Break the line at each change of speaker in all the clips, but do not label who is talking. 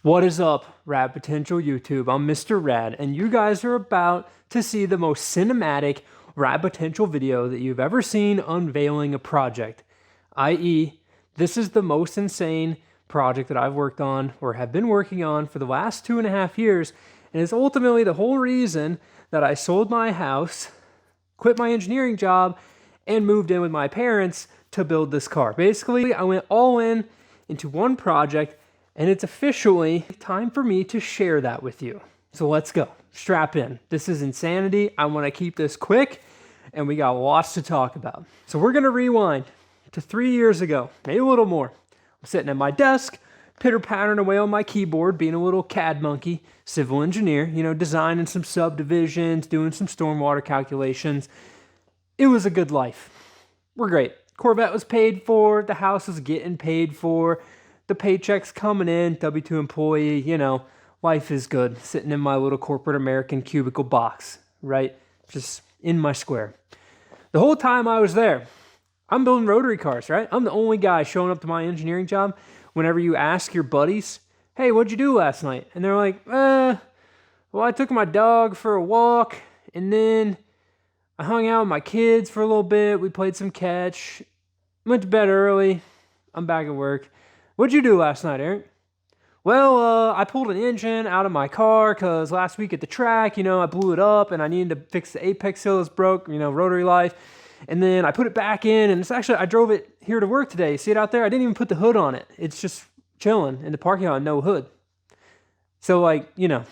What is up, Rad Potential YouTube? I'm Mr. Rad, and you guys are about to see the most cinematic Rad Potential video that you've ever seen unveiling a project. I.e., this is the most insane project that I've worked on or have been working on for the last 2.5 years, and it's ultimately the whole reason that I sold my house, quit my engineering job, and moved in with my parents to build this car. Basically, I went all in into one project, and it's officially time for me to share that with you. So let's go. Strap in. This is insanity. I want to keep this quick, and we got lots to talk about. So we're going to rewind to 3 years ago, maybe a little more. I'm sitting at my desk, pitter-pattering away on my keyboard, being a little CAD monkey, civil engineer, designing some subdivisions, doing some stormwater calculations. It was a good life. We're great. Corvette was paid for. The house was getting paid for. The paycheck's coming in, W-2 employee, life is good. Sitting in my little corporate American cubicle box, right? Just in my square. The whole time I was there, I'm building rotary cars, right? I'm the only guy showing up to my engineering job. Whenever you ask your buddies, hey, what'd you do last night? And they're like, well, I took my dog for a walk, and then I hung out with my kids for a little bit. We played some catch. Went to bed early. I'm back at work. What'd you do last night, Eric? Well, I pulled an engine out of my car because last week at the track, I blew it up and I needed to fix the apex seal that's broke, rotary life. And then I put it back in, and it's actually, I drove it here to work today. See it out there? I didn't even put the hood on it. It's just chilling in the parking lot, no hood. So we're a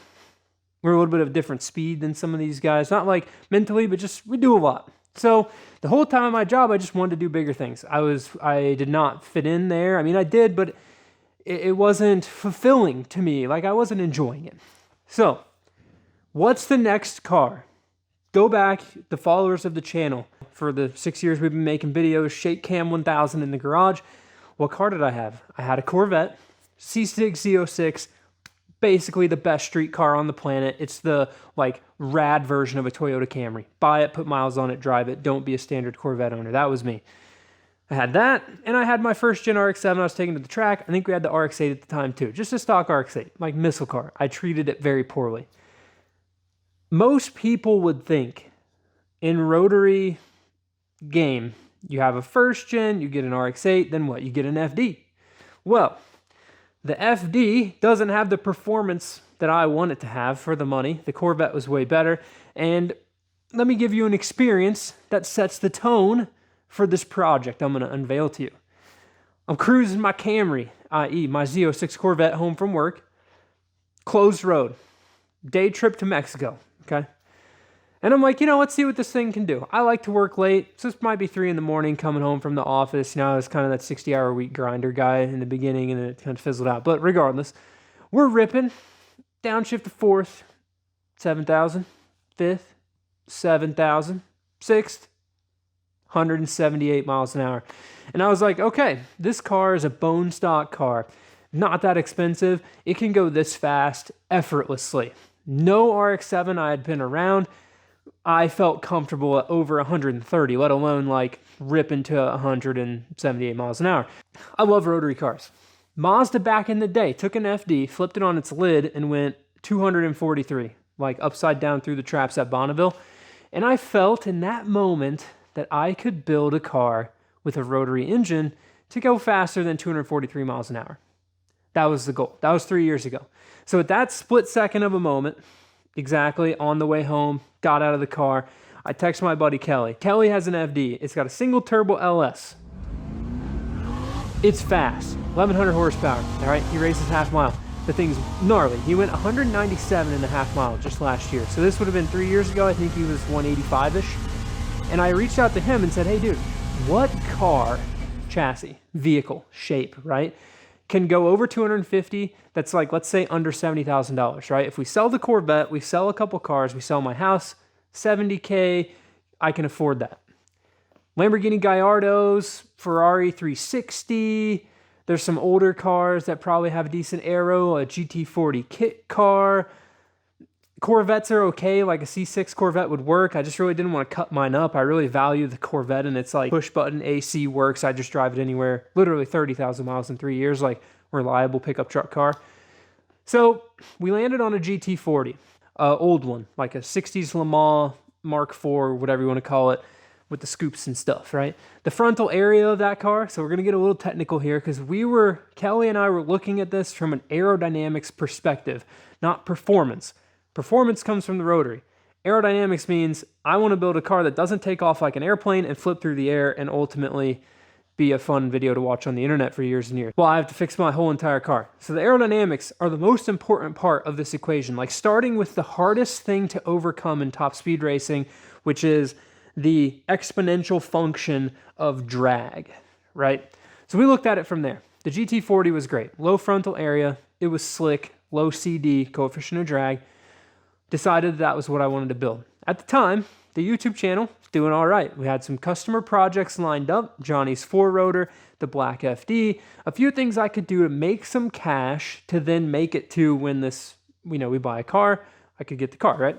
little bit of a different speed than some of these guys. Not like mentally, but just we do a lot. So the whole time of my job, I just wanted to do bigger things. I did not fit in there. I mean, I did, but it wasn't fulfilling to me. Like, I wasn't enjoying it. So what's the next car? Go back, the followers of the channel. For the 6 years we've been making videos, Shake Cam 1000 in the garage. What car did I have? I had a Corvette, C6 Z06, basically the best street car on the planet. It's the rad version of a Toyota Camry. Buy it, put miles on it, drive it. Don't be a standard Corvette owner. That was me. I had that, and I had my first gen RX-7 I was taking to the track. I think we had the RX-8 at the time too. Just a stock RX-8, like missile car. I treated it very poorly. Most people would think in rotary game, you have a first gen, you get an RX-8, then what? You get an FD. Well, the FD doesn't have the performance that I want it to have for the money. The Corvette was way better. And let me give you an experience that sets the tone for this project I'm going to unveil to you. I'm cruising my Camry, i.e. my Z06 Corvette home from work. Closed road. Day trip to Mexico, okay? And I'm like, let's see what this thing can do. I like to work late, so this might be 3 in the morning coming home from the office. I was kind of that 60-hour-a-week grinder guy in the beginning, and then it kind of fizzled out. But regardless, we're ripping. Downshift to 4th, 7,000, 5th, 7,000, 6th, 178 miles an hour. And I was like, okay, this car is a bone stock car. Not that expensive. It can go this fast effortlessly. No RX-7 I had been around. I felt comfortable at over 130, let alone ripping to 178 miles an hour. I love rotary cars. Mazda back in the day took an FD, flipped it on its lid, and went 243, upside down through the traps at Bonneville. And I felt in that moment that I could build a car with a rotary engine to go faster than 243 miles an hour. That was the goal. That was 3 years ago. So at that split second of a moment, exactly on the way home, got out of the car, I text my buddy Kelly. Kelly has an FD. It's got a single turbo LS. It's fast, 1,100 horsepower, all right? He races half mile. The thing's gnarly. He went 197.5 miles just last year. So this would have been 3 years ago. I think he was 185-ish. And I reached out to him and said, hey, dude, what car, chassis, vehicle, shape, right, can go over 250, that's let's say under $70,000, right? If we sell the Corvette, we sell a couple cars, we sell my house, $70K, I can afford that. Lamborghini Gallardos, Ferrari 360, there's some older cars that probably have a decent aero, a GT40 kit car. Corvettes are okay, like a C6 Corvette would work. I just really didn't want to cut mine up. I really value the Corvette, and it's push button AC works. I just drive it anywhere. Literally 30,000 miles in 3 years, reliable pickup truck car. So we landed on a GT40, old one, like a 60s Le Mans Mark IV, whatever you want to call it, with the scoops and stuff, right? The frontal area of that car, so we're going to get a little technical here because Kelly and I were looking at this from an aerodynamics perspective, not performance. Performance comes from the rotary. Aerodynamics means I want to build a car that doesn't take off like an airplane and flip through the air and ultimately be a fun video to watch on the internet for years and years. Well, I have to fix my whole entire car. So the aerodynamics are the most important part of this equation, like starting with the hardest thing to overcome in top speed racing, which is the exponential function of drag, right? So we looked at it from there. The GT40 was great. Low frontal area, it was slick, low CD, coefficient of drag. Decided that was what I wanted to build. At the time, the YouTube channel was doing all right. We had some customer projects lined up, Johnny's 4-rotor, the Black FD, a few things I could do to make some cash to then make it to when this, we buy a car, I could get the car, right?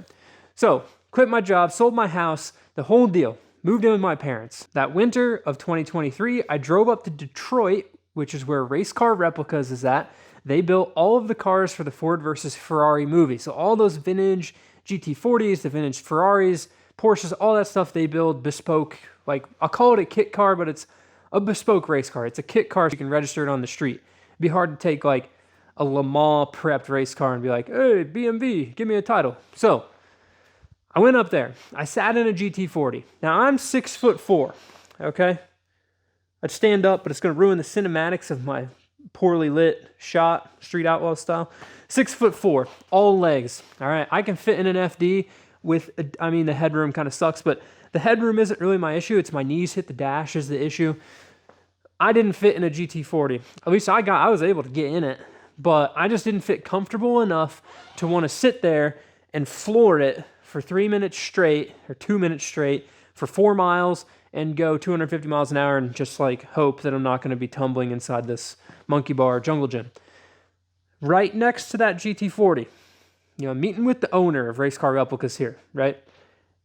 So, quit my job, sold my house, the whole deal, moved in with my parents. That winter of 2023, I drove up to Detroit, which is where Race Car Replicas is at. They built all of the cars for the Ford versus Ferrari movie. So all those vintage GT40s, the vintage Ferraris, Porsches, all that stuff they build bespoke. Like, I'll call it a kit car, but it's a bespoke race car. It's a kit car so you can register it on the street. It'd be hard to take like a Le Mans prepped race car and be like, hey, BMV, give me a title. So I went up there. I sat in a GT40. Now I'm 6'4", okay? I'd stand up, but it's going to ruin the cinematics of my poorly lit shot, street outlaw style. 6'4", all legs. All right, I can fit in an FD with, the headroom kind of sucks, but the headroom isn't really my issue. It's my knees hit the dash is the issue. I didn't fit in a GT40. At least I was able to get in it, but I just didn't fit comfortable enough to want to sit there and floor it for 3 minutes straight or 2 minutes straight for 4 miles and go 250 miles an hour and just like hope that I'm not going to be tumbling inside this monkey bar or jungle gym. Right next to that GT40, meeting with the owner of Race Car Replicas here, right,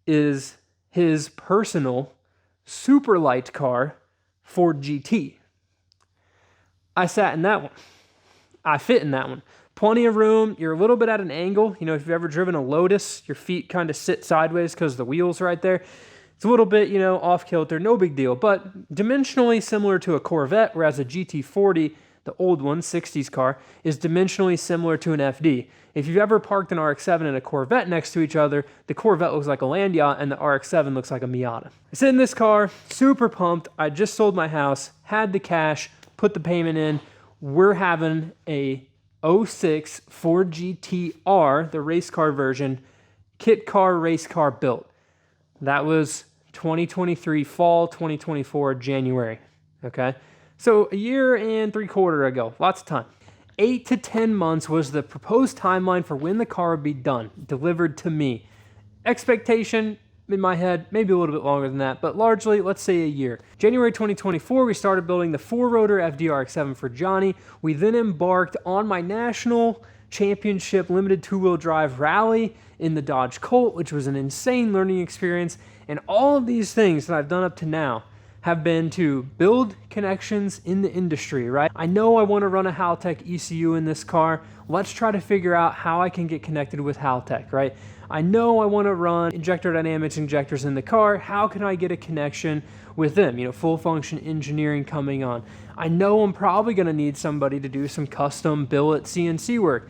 is his personal super light car, Ford GT. I sat in that one. I fit in that one. Plenty of room. You're a little bit at an angle. If you've ever driven a Lotus, your feet kind of sit sideways because the wheel's right there. It's a little bit, off kilter, no big deal, but dimensionally similar to a Corvette, whereas a GT40, the old one, 60s car, is dimensionally similar to an FD. If you've ever parked an RX-7 and a Corvette next to each other, the Corvette looks like a land yacht and the RX-7 looks like a Miata. I sit in this car, super pumped. I just sold my house, had the cash, put the payment in. We're having a 06 Ford GTR, the race car version, kit car, race car built. That was 2023 fall, 2024 January, okay? So a year and 3/4 ago, lots of time. 8 to 10 months was the proposed timeline for when the car would be done, delivered to me. Expectation in my head, maybe a little bit longer than that, but largely, let's say a year. January 2024, we started building the 4-rotor FDRX7 for Johnny. We then embarked on my national championship limited 2-wheel drive rally in the Dodge Colt, which was an insane learning experience. And all of these things that I've done up to now have been to build connections in the industry, right? I know I want to run a Haltech ECU in this car. Let's try to figure out how I can get connected with Haltech, right? I know I want to run injector dynamics injectors in the car. How can I get a connection with them? Full function engineering coming on. I know I'm probably going to need somebody to do some custom billet CNC work.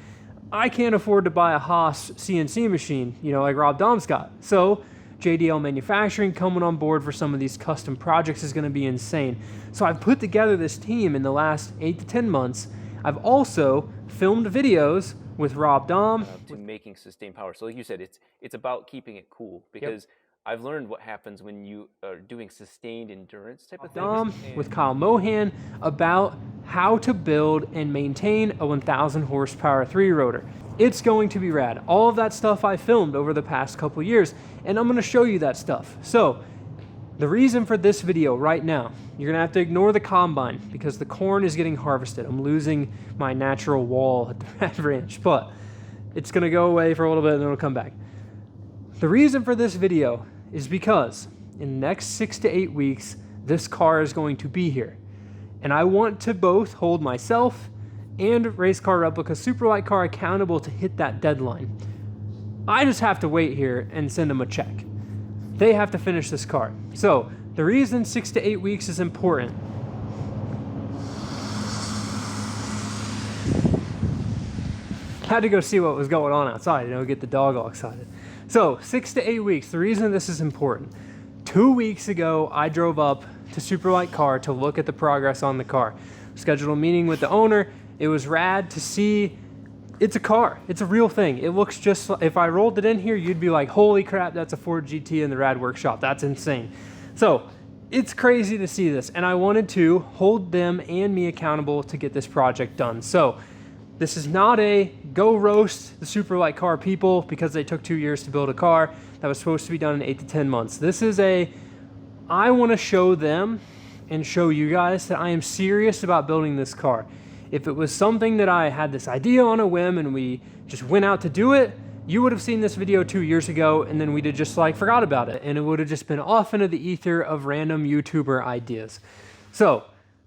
I can't afford to buy a Haas CNC machine, like Rob Dahm's got. So JDL Manufacturing coming on board for some of these custom projects is going to be insane. So I've put together this team in the last 8 to 10 months. I've also filmed videos with Rob Dahm.
To making sustained power. So like you said, it's about keeping it cool because I've learned what happens when you are doing sustained endurance type of things.
Dahm with Kyle Mohan about how to build and maintain a 1,000 horsepower 3-rotor. It's going to be rad. All of that stuff I filmed over the past couple years, and I'm going to show you that stuff. So the reason for this video right now, you're going to have to ignore the combine because the corn is getting harvested. I'm losing my natural wall at the Red Ranch, but it's going to go away for a little bit and then it'll come back. The reason for this video is because in the next 6 to 8 weeks, this car is going to be here. And I want to both hold myself and Race Car Replica Superlight Car accountable to hit that deadline. I just have to wait here and send them a check. They have to finish this car. So the reason 6 to 8 weeks is important. Had to go see what was going on outside, get the dog all excited. So 6 to 8 weeks, the reason this is important. 2 weeks ago, I drove up to Superlight Car to look at the progress on the car. Scheduled a meeting with the owner. It was rad to see. It's a car. It's a real thing. It looks just like, if I rolled it in here, you'd be like, holy crap, that's a Ford GT in the rad workshop. That's insane. So it's crazy to see this. And I wanted to hold them and me accountable to get this project done. So this is not a go roast the Superlight Car people because they took 2 years to build a car that was supposed to be done in 8 to 10 months. This is I want to show them and show you guys that I am serious about building this car. If it was something that I had this idea on a whim and we just went out to do it, you would have seen this video 2 years ago and then we'd have just forgot about it and it would have just been off into the ether of random YouTuber ideas. So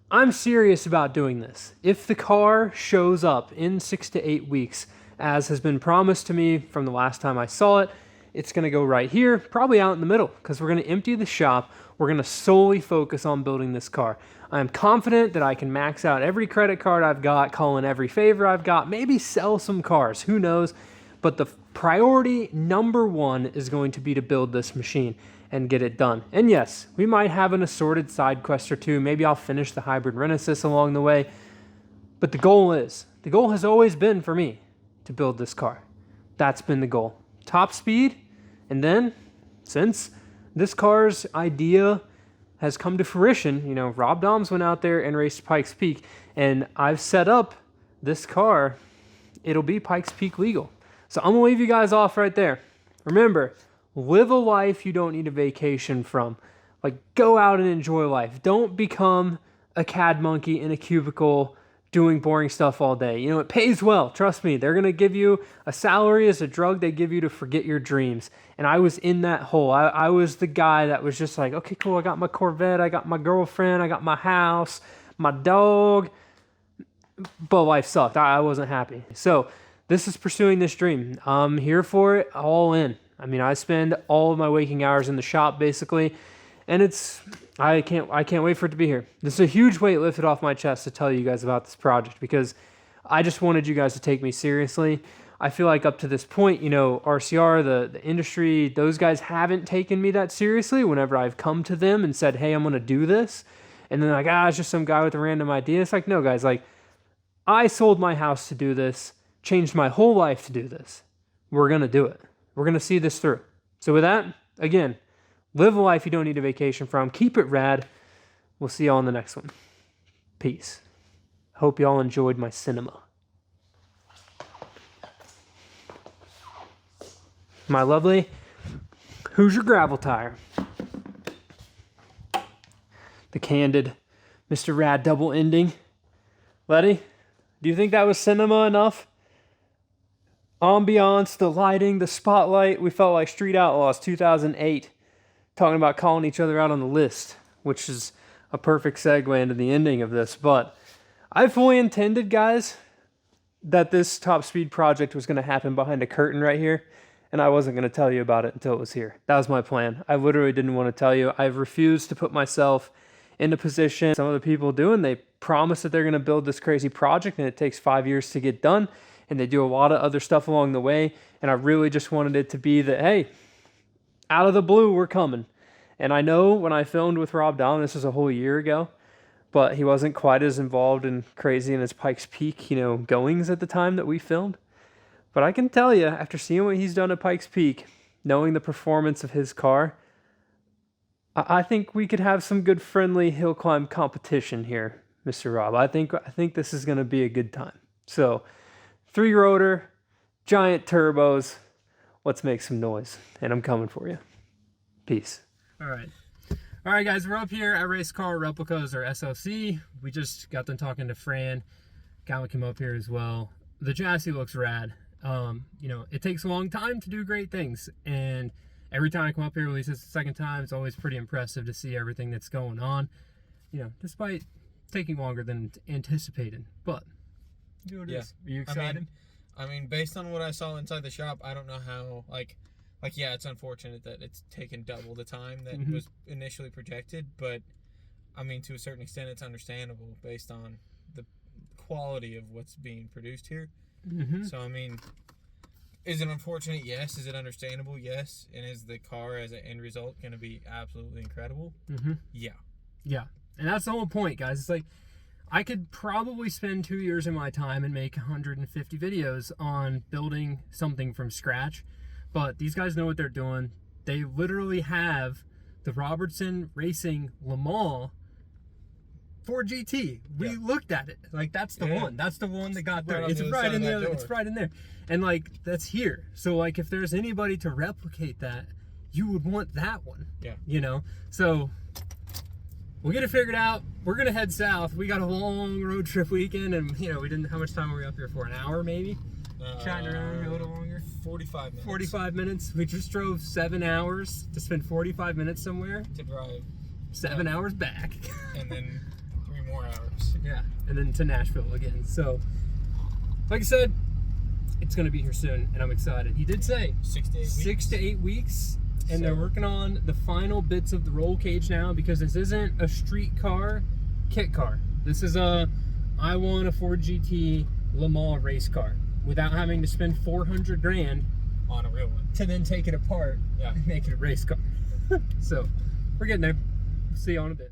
I'm serious about doing this. If the car shows up in 6 to 8 weeks, as has been promised to me from the last time I saw it, it's gonna go right here, probably out in the middle, because we're gonna empty the shop. We're gonna solely focus on building this car. I am confident that I can max out every credit card I've got, call in every favor I've got, maybe sell some cars, who knows? But the priority number one is going to be to build this machine and get it done. And yes, we might have an assorted side quest or two. Maybe I'll finish the hybrid Renesis along the way. But the goal has always been for me to build this car. That's been the goal. Top speed. And then since this car's idea has come to fruition, Rob Dahms went out there and raced Pikes Peak, and I've set up this car. It'll be Pikes Peak legal. So I'm gonna leave you guys off right there. Remember, live a life you don't need a vacation from. Go out and enjoy life. Don't become a CAD monkey in a cubicle doing boring stuff all day. It pays well. Trust me. They're going to give you a salary as a drug they give you to forget your dreams. And I was in that hole. I was the guy that was just like, okay, cool. I got my Corvette. I got my girlfriend. I got my house, my dog. But life sucked. I wasn't happy. So this is pursuing this dream. I'm here for it, all in. I spend all of my waking hours in the shop basically, and I can't wait for it to be here. This is a huge weight lifted off my chest to tell you guys about this project because I just wanted you guys to take me seriously. I feel like up to this point, RCR, the industry, those guys haven't taken me that seriously whenever I've come to them and said, hey, I'm going to do this. And then it's just some guy with a random idea. It's no, guys, I sold my house to do this, changed my whole life to do this. We're going to do it. We're going to see this through. So with that, again, live a life you don't need a vacation from. Keep it rad. We'll see y'all in the next one. Peace. Hope y'all enjoyed my cinema. My lovely Hoosier gravel tire. The candid Mr. Rad double ending. Letty, do you think that was cinema enough? Ambiance, the lighting, the spotlight. We felt like Street Outlaws 2008. Talking about calling each other out on the list, which is a perfect segue into the ending of this. But I fully intended, guys, that this top speed project was going to happen behind a curtain right here, and I wasn't going to tell you about it until it was here. That was my plan. I literally didn't want to tell you. I've refused to put myself in a position some of the people do, and they promise that they're going to build this crazy project, and it takes 5 years to get done, and they do a lot of other stuff along the way, and I really just wanted it to be that, hey, out of the blue, we're coming. And I know when I filmed with Rob Dahm, this was a whole year ago, but he wasn't quite as involved and crazy in his Pikes Peak, goings at the time that we filmed. But I can tell you, after seeing what he's done at Pikes Peak, knowing the performance of his car, I think we could have some good friendly hill climb competition here, Mr. Rob. I think this is going to be a good time. So, 3-rotor, giant turbos, let's make some noise. And I'm coming for you. Peace. All right, guys, we're up here at Race Car Replicas, or SOC. We just got done talking to Fran. Gallic came up here as well. The chassis looks rad. It takes a long time to do great things, and every time I come up here, at least it's the second time, it's always pretty impressive to see everything that's going on, despite taking longer than anticipated. But See what it
Yeah.
is. Are you excited?
I mean, based on what I saw inside the shop, I don't know how, yeah, it's unfortunate that it's taken double the time that was initially projected, but, I mean, to a certain extent, it's understandable based on the quality of what's being produced here. So, I mean, is it unfortunate? Yes. Is it understandable? Yes. And is the car, as an end result, going to be absolutely incredible? Yeah.
Yeah. And that's the whole point, guys. It's like, I could probably spend 2 years of my time and make 150 videos on building something from scratch, but these guys know what they're doing. They literally have the Robertson Racing Le Mans 4GT. We looked at it. Like, that's the one. That's the one that got there. It's right in there. It's right in there. And, like, that's here. So, like, if there's anybody to replicate that, you would want that one.
Yeah.
You know? So we'll get it figured out. We're gonna head south. We got a long road trip weekend, and you know, we didn't. How much time were we up here for? An hour, maybe? Chatting around a little longer.
45 minutes.
45 minutes. We just drove 7 hours to spend 45 minutes somewhere.
To drive
7 hours back.
and then 3 more hours.
Yeah, and then to Nashville again. So, like I said, it's gonna be here soon, and I'm excited. He did say
6 to 8 weeks.
6 to 8 weeks. And they're working on the final bits of the roll cage now, because this isn't a street car, kit car. This is I want a Ford GT Le Mans race car without having to spend 400 grand
on a real one
to then take it apart and make it a race car. So we're getting there. See you on a bit.